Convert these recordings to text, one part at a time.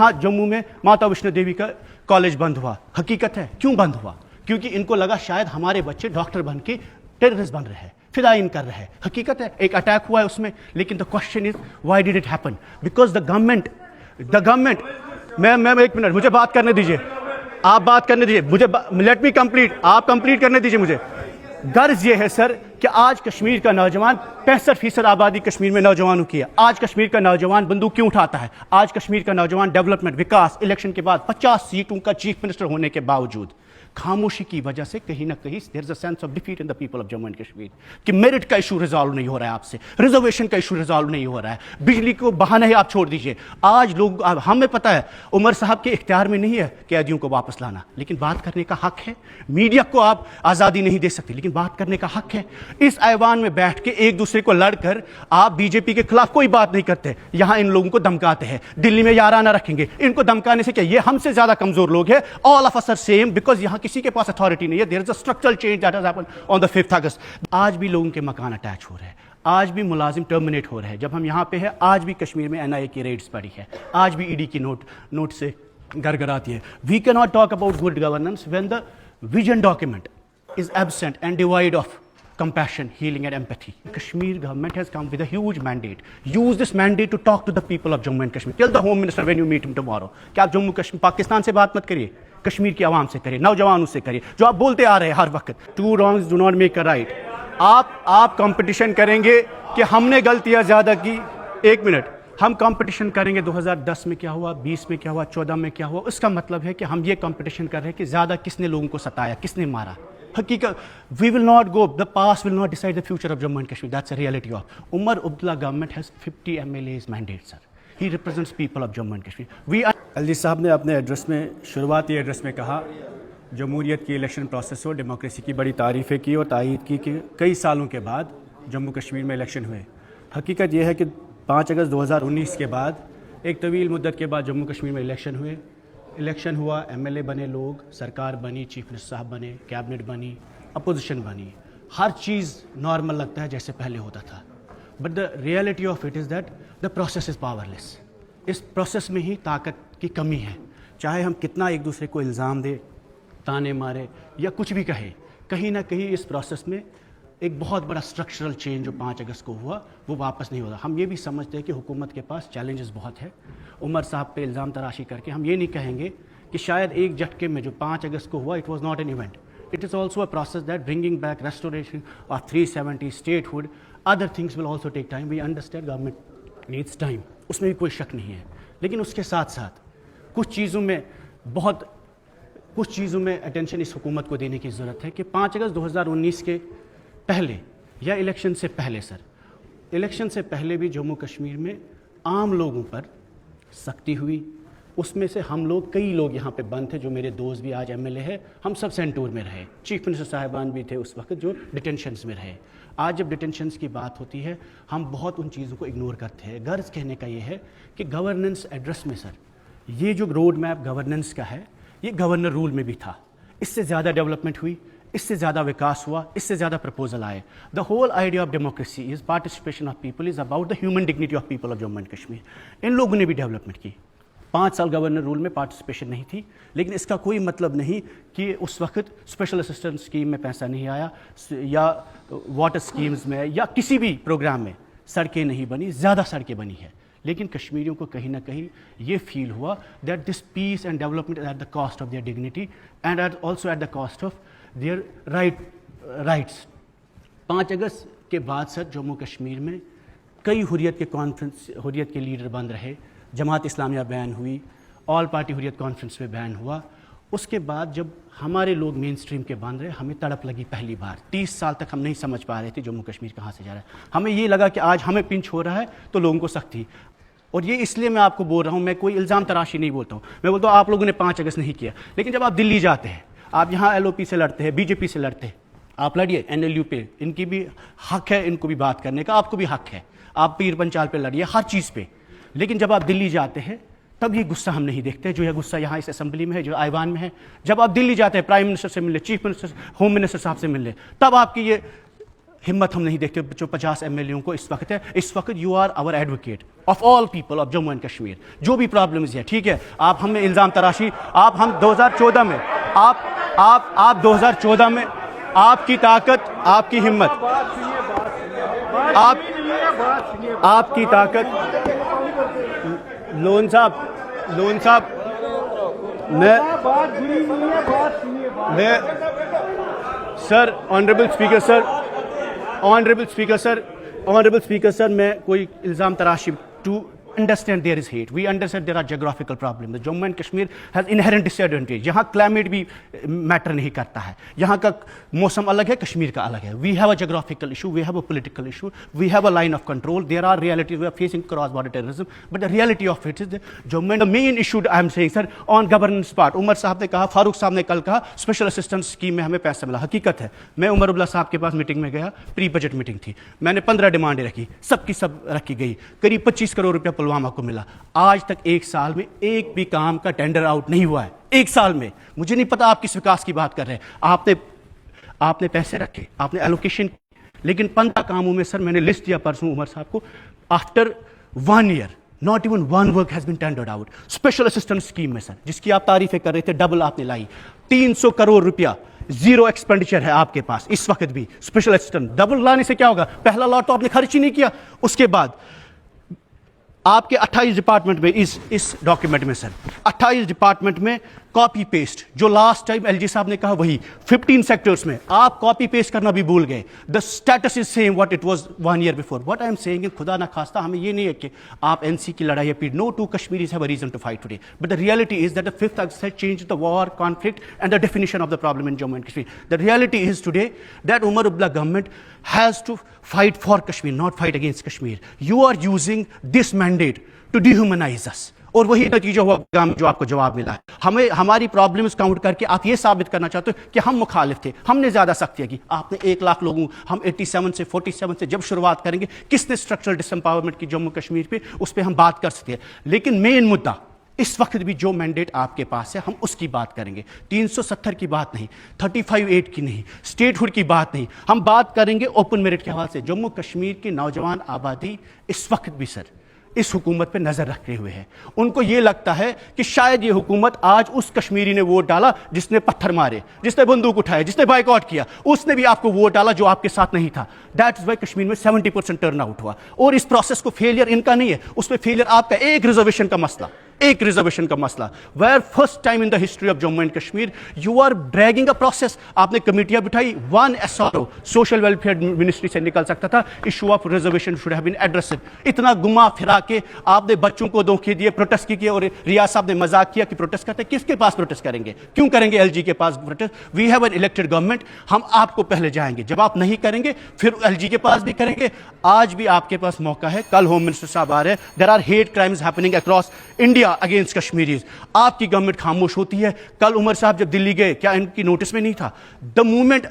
हाँ, जम्मू में माता वैष्णो देवी का कॉलेज बंद हुआ। हकीकत है क्यों बंद हुआ? क्योंकि इनको लगा शायद हमारे बच्चे डॉक्टर बन के टेररिस्ट बन रहे हैं, फिदाइन कर रहे हैं। हकीकत है एक अटैक हुआ है उसमें, लेकिन the question is why did it happen? Because the government मैं एक मिनट, मुझे बात करने दीजिए, आप बात करने दीजिए मुझे, लेट मी कंप्लीट, आप कंप्लीट करने दीजिए मुझे। गर्ज ये है सर कि आज कश्मीर का नौजवान 65% आबादी कश्मीर में नौजवानों की है। आज कश्मीर का नौजवान बंदूक क्यों उठाता है? आज कश्मीर का नौजवान डेवलपमेंट, विकास, इलेक्शन के बाद 50 सीटों का चीफ मिनिस्टर होने के बावजूद खामोशी की वजह से कहीं ना कहीं there is a sense of defeat in the people of Jammu and Kashmir कि मेरिट का इशू रिजॉल्व नहीं हो रहा है आपसे, रिजर्वेशन का इशू रिजॉल्व नहीं हो रहा है, बिजली को बहाना है आप छोड़ दीजिए। आज लोग, हमें पता है उमर साहब के इख्तियार में नहीं है कैदियों को वापस लाना, लेकिन बात करने का हक है। मीडिया को आप आज़ादी नहीं दे सकते, लेकिन बात करने का हक है। इस ऐवान में बैठ के एक दूसरे को लड़कर आप बीजेपी के खिलाफ कोई बात नहीं करते, यहां इन लोगों को धमकाते हैं। दिल्ली में याराना रखेंगे, इनको धमकाने से क्या, ये हमसे ज्यादा कमजोर लोग हैं। All of us are same, because यहां किसी के पास अथॉरिटी नहीं है। There is a structural change that has happened on the 5th August. आज भी लोगों के मकान अटैच हो रहे हैं, आज भी मुलाजिम टर्मिनेट हो रहे हैं। जब हम यहां पे हैं, आज भी कश्मीर में एनआईए की रेड्स पड़ी है, आज भी ईडी की नोट से गड़गड़ाती है। We can not talk about good governance when the vision document is absent and devoid of compassion, healing and empathy. Kashmir government has come with a huge mandate. Use this mandate to talk to the people of Jammu and Kashmir. Tell the Home Minister when you meet him tomorrow कि आप जम्मू कश्मीर पाकिस्तान से बात मत करिए, कश्मीर की आवाम से करिए, नौजवानों से करिए, जो आप बोलते आ रहे हैं हर वक्त। Two wrongs do not make a right. आप कंपटीशन करेंगे कि हमने गलतियां ज्यादा की। एक मिनट, हम कंपटीशन करेंगे 2010 में क्या हुआ, 20 में क्या हुआ, 14 में क्या हुआ। उसका मतलब है कि हम ये कंपटीशन कर रहे हैं कि ज्यादा किसने लोगों को सताया, किसने मारा। हकीकत, we will not go, the past will not decide the future of Jammu and Kashmir. That's a reality of. Umar Abdullah government has 50 MLAs mandate, sir. He represents people of Jammu and Kashmir. We are... अलजी साहब ने अपने address में, शुरुआती address में कहा जमहूरियत की election process हो, डेमोक्रेसी की बड़ी तारीफ़ें की और तायीद की कि कई सालों के बाद जम्मू कश्मीर में इलेक्शन हुए। हकीकत यह है कि 5 अगस्त 2019 के बाद एक तवील मुद्दत के बाद जम्मू कश्मीर में इलेक्शन हुए। इलेक्शन हुआ, एमएलए बने लोग, सरकार बनी, चीफ मिनिस्टर साहब बने, कैबिनेट बनी, अपोजिशन बनी। हर चीज़ नॉर्मल लगता है जैसे पहले होता था, but the reality of it is that the process is powerless. इस प्रोसेस में ही ताकत की कमी है। चाहे हम कितना एक दूसरे को इल्ज़ाम दे, ताने मारे या कुछ भी कहे, कहीं ना कहीं इस प्रोसेस में एक बहुत बड़ा स्ट्रक्चरल चेंज जो 5 अगस्त को हुआ वो वापस नहीं होता। हम ये भी समझते हैं कि हुकूमत के पास चैलेंजेस बहुत है। उमर साहब पे इल्ज़ाम तराशी करके हम ये नहीं कहेंगे कि शायद एक झटके में जो 5 अगस्त को हुआ it was not an event, it is also a process that bringing back restoration of 370 statehood, other things will also take time. We understand government needs time, उसमें भी कोई शक नहीं है। लेकिन उसके साथ साथ कुछ चीज़ों में अटेंशन इस हुकूमत को देने की ज़रूरत है कि 5 अगस्त 2019 के पहले या इलेक्शन से पहले, सर इलेक्शन से पहले भी जम्मू कश्मीर में आम लोगों पर सख्ती हुई। उसमें से हम लोग, कई लोग यहाँ पे बंद थे, जो मेरे दोस्त भी आज एमएलए है, हम सब सेंटूर में रहे। चीफ मिनिस्टर साहिबान भी थे उस वक्त जो डिटेंशन्स में रहे। आज जब डिटेंशन्स की बात होती है हम बहुत उन चीज़ों को इग्नोर करते हैं। गर्ज कहने का ये है कि गवर्नेंस एड्रेस में सर ये जो रोड मैप गवर्नेंस का है ये गवर्नर रूल में भी था। इससे ज़्यादा डेवलपमेंट हुई, इससे ज़्यादा विकास हुआ, इससे ज़्यादा प्रपोजल आए। The whole idea of democracy is participation of people, is about the human dignity of people of Jammu and Kashmir. इन लोगों ने भी डेवलपमेंट की। 5 साल गवर्नर रूल में पार्टिसिपेशन नहीं थी, लेकिन इसका कोई मतलब नहीं कि उस वक्त स्पेशल असिस्टेंस स्कीम में पैसा नहीं आया या वाटर स्कीम्स में या किसी भी प्रोग्राम में सड़कें नहीं बनी। ज़्यादा सड़कें बनी है, लेकिन कश्मीरियों को कहीं ना कहीं ये फील हुआ that this peace and development at the cost of their dignity and also at the cost of their rights. 5 अगस्त के बाद सर जम्मू कश्मीर में कई हुर्रियत के लीडर बंद रहे। जमात इस्लामिया बैन हुई, ऑल पार्टी हुर्रियत कॉन्फ्रेंस में बैन हुआ। उसके बाद जब हमारे लोग मेन स्ट्रीम के बन रहे, हमें तड़प लगी पहली बार। 30 साल तक हम नहीं समझ पा रहे थे जम्मू कश्मीर कहाँ से जा रहा है। हमें ये लगा कि आज हमें पिंच हो रहा है तो लोगों को सख्ती। और ये इसलिए मैं आपको बोल रहा हूँ, मैं कोई इल्ज़ाम तराशी नहीं बोलता हूँ। मैं बोलता हूँ आप लोगों ने 5 अगस्त नहीं किया, लेकिन जब आप दिल्ली जाते हैं, आप यहाँ LOP से लड़ते हैं, बीजेपी से लड़ते हैं, आप लड़िए NLU पे, इनकी भी हक है, इनको भी बात करने का, आपको भी हक है। आप पीर पंचाल पे लड़िए, हर चीज़ पे। लेकिन जब आप दिल्ली जाते हैं तब ये गुस्सा हम नहीं देखते, जो यह गुस्सा यहाँ इस असेंबली में है, जो ऐवान में है। जब आप दिल्ली जाते हैं प्राइम मिनिस्टर से मिलने, चीफ मिनिस्टर, होम मिनिस्टर साहब से मिलने, तब आपकी ये हिम्मत हम नहीं देखते जो 50 MLA को इस वक्त है। इस वक्त you are our advocate of all people of Jammu and Kashmir. जो भी प्रॉब्लम्स है, ठीक है, आप हमें इल्ज़ाम तराशी, आप हम 2014 में आप 2014 में आपकी ताकत, आपकी हिम्मत, आपकी ताकत, लोन साहब मैं सर, ऑनरेबल स्पीकर सर, मैं कोई इल्ज़ाम तराशी to understand there is hate, we understand there are geographical problems, the Jammu and Kashmir has inherent disadvantage। यहाँ climate भी मैटर नहीं करता है, यहाँ का मौसम अलग है, कश्मीर का अलग है। we have a geographical issue, we have a political issue, we have a line of control, there are realities, we are facing cross border terrorism, but the reality of it is the Jammu and the main issue I am saying sir on governance part, Umar साहब ने कहा, फारूक साहब ने कल कहा special assistance scheme में हमें पैसा मिला। हकीकत है, मैं उमर अब्दुल्ला साहब के पास मीटिंग में गया, प्री बजट मीटिंग थी, मैंने 15 डिमांडें रखी, सबकी सब रखी गई, करीब 25 करोड़ रुपया पुलवामा को मिला। आज तक एक साल में एक भी काम का टेंडर आउट नहीं हुआ है, एक साल में। मुझे नहीं पता आप किस विकास की बात कर रहे हैं। आपने पैसे रखे, आपने एलोकेशन, लेकिन 15 कामों में सर मैंने लिस्ट दिया परसों उमर साहब को, after 1 year not even one work has been tendered out. Special assistance scheme में सर, जिसकी आप तारीफें कर रहे थे, डबल आपने लाई, 300 करोड़ रुपया जीरो एक्सपेंडिचर है आपके पास इस वक्त भी। स्पेशल असिस्टेंट डबल लाने से क्या होगा? पहला लॉट तो आपने खर्च ही नहीं किया। उसके बाद आपके 28 डिपार्टमेंट में इस डॉक्यूमेंट में सर 28 डिपार्टमेंट में कॉपी पेस्ट, जो लास्ट टाइम एलजी साहब ने कहा वही 15 सेक्टर्स में आप कॉपी पेस्ट करना भी भूल गए। The status is same what it was 1 year before. What I am saying, खुदा ना खास्ता हमें ये नहीं है कि आप एनसी की लड़ाई पीड़, no two Kashmiris have a reason to fight today, but the reality is that the 5th August has changed the war, conflict and the definition of the problem in Jammu and Kashmir. The reality is today that Umar Abdullah government has to fight for Kashmir, not fight against Kashmir. You are using this mandate to dehumanize us. और वही नतीजा हुआ जो आपको जवाब मिला है। हमें हमारी प्रॉब्लम्स काउंट करके आप ये साबित करना चाहते हो कि हम मुखालिफ थे, हमने ज़्यादा सख्तियाँ की। आपने 1 लाख लोगों, हम 87 से 47 से जब शुरुआत करेंगे, किसने स्ट्रक्चरल डिसएम्पावरमेंट की जम्मू कश्मीर पे, उस पर हम बात कर सकते हैं। लेकिन मेन मुद्दा इस वक्त भी जो मैंडेट आपके पास है, हम उसकी बात करेंगे। 370 की बात नहीं, 35(8) की नहीं, स्टेटहुड की बात नहीं, हम बात करेंगे ओपन मेरिट के हवाले से। जम्मू कश्मीर की नौजवान आबादी इस वक्त भी सर इस हुकूमत पे नजर रखे हुए है। उनको ये लगता है कि शायद ये हुकूमत, आज उस कश्मीरी ने वोट डाला जिसने पत्थर मारे, जिसने बंदूक उठाए, जिसने बाइकआउट किया, उसने भी आपको वोट डाला जो आपके साथ नहीं था। दैट इज वाई कश्मीर में 70% टर्न आउट हुआ। और इस प्रोसेस को फेलियर इनका नहीं है, उसमें फेलियर आपका एक रिजर्वेशन का मसला, एक रिजर्वेशन का मसला। Where first time in the history of Jammu and Kashmir you are dragging a process. आपने कमेटियां बिठाई, 1 SRO सोशल वेलफेयर मिनिस्ट्री से निकल सकता था, issue of reservation should have been addressed. इतना घुमा फिरा के आपने बच्चों को धोखे दिए, प्रोटेस्ट किए, और रियाज साहब ने मजाक किया कि प्रोटेस्ट करते, किसके पास प्रोटेस्ट करेंगे, क्यों करेंगे एलजी के पास protest? We have an elected government, हम आपको पहले जाएंगे, जब आप नहीं करेंगे फिर एलजी के पास भी करेंगे। आज भी आपके पास मौका है, कल होम मिनिस्टर साहब आ रहे हैं, there are hate crimes happening across India against Kashmiris. आपकी गवर्नमेंट खामोश होती है। कल उमर साहब जब दिल्ली गए, क्या इनकी नोटिस में नहीं था? द मूवमेंट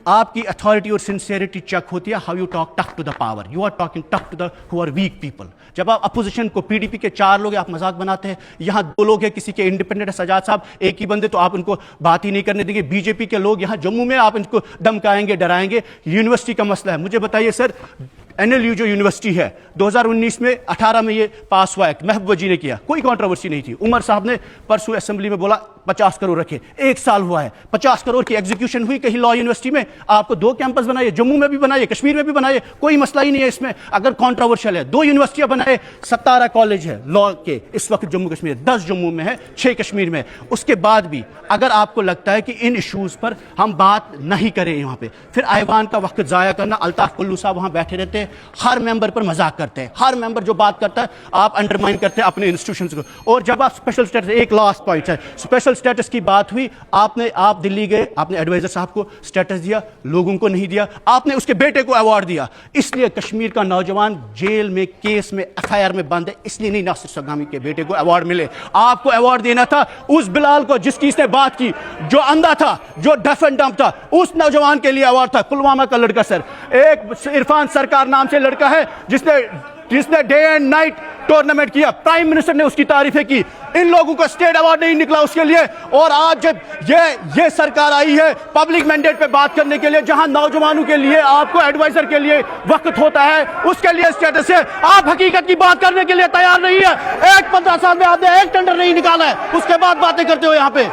आपकी अथॉरिटी और सिंसियरिटी चेक होती है, how you talk tough to the power, you are talking tough to the who are weak people. जब आप अपोजिशन को, पीडीपी के 4 लोग आप मजाक बनाते हैं, यहाँ 2 लोग हैं, किसी के इंडिपेंडेंट सजाद साहब, एक ही बंदे, तो आप उनको बात ही नहीं करने देंगे। बीजेपी के लोग यहाँ जम्मू में आप इनको धमकाएंगे, डराएंगे। यूनिवर्सिटी का मसला है, मुझे बताइए सर, NLU जो यूनिवर्सिटी है 2019 में 18 में ये पास हुआ है, महबूबा जी ने किया, कोई कंट्रोवर्सी नहीं थी। उमर साहब ने परसों असेंबली में बोला 50 करोड़ रखे, 1 साल हुआ है, 50 करोड़ की एग्जीक्यूशन हुई कहीं लॉ यूनिवर्सिटी में? आपको 2 कैंपस बनाइए, जम्मू में भी बनाइए, कश्मीर में भी बनाइए, कोई मसला ही नहीं है इसमें। अगर कॉन्ट्रोवर्शियल है, 2 यूनिवर्सिटियां बनाए, 17 कॉलेज है लॉ के इस वक्त जम्मू कश्मीर, 10 जम्मू में है, 6 कश्मीर में। उसके बाद भी अगर आपको लगता है कि इन इशूज पर हम बात नहीं करें यहाँ पे, फिर आईवान का वक्त जाया करना। अल्ताफ कुल्लू साहब वहां बैठे रहते हैं, हर मेंबर पर मजाक करते हैं, हर मेंबर जो बात करता है आप अंडरमाइन करते हैं अपने इंस्टीट्यूशंस को। और जब आप स्पेशल स्टेटस, एक लास्ट पॉइंट है, स्पेशल स्टेटस की बात हुई, आप दिल्ली गए, आपने एडवाइजर साहब को स्टेटस दिया, लोगों को नहीं दिया, आपने उसके बेटे को अवार्ड दिया। इसलिए कश्मीर का नौजवान जेल में, केस में, FIR में बंद है, इसलिए नहीं नासिर सगामी के बेटे को अवार्ड मिले। आपको अवार्ड देना था उस बिलाल को जिसकी इसने बात की, जो अंधा था, जो डफ एंड डम्प था, उस नौजवान के लिए अवार्ड था। पुलवामा का लड़का सर, एक इरफान सरकार नाम से लड़का है जिसने जिसने डे एंड नाइट टूर्नामेंट किया, प्राइम मिनिस्टर ने उसकी तारीफें की। इन लोगों को स्टेट अवार्ड नहीं निकला उसके लिए। और आज जब ये सरकार आई है पब्लिक मैंडेट पे बात करने के लिए, जहां नौजवानों के लिए आपको एडवाइजर के लिए वक्त होता है, उसके लिए स्टेटस है। आप हकीकत की बात करने के लिए तैयार नहीं है। 15 साल में आपने एक टेंडर नहीं निकाला है, उसके बाद बातें करते हो यहाँ पे।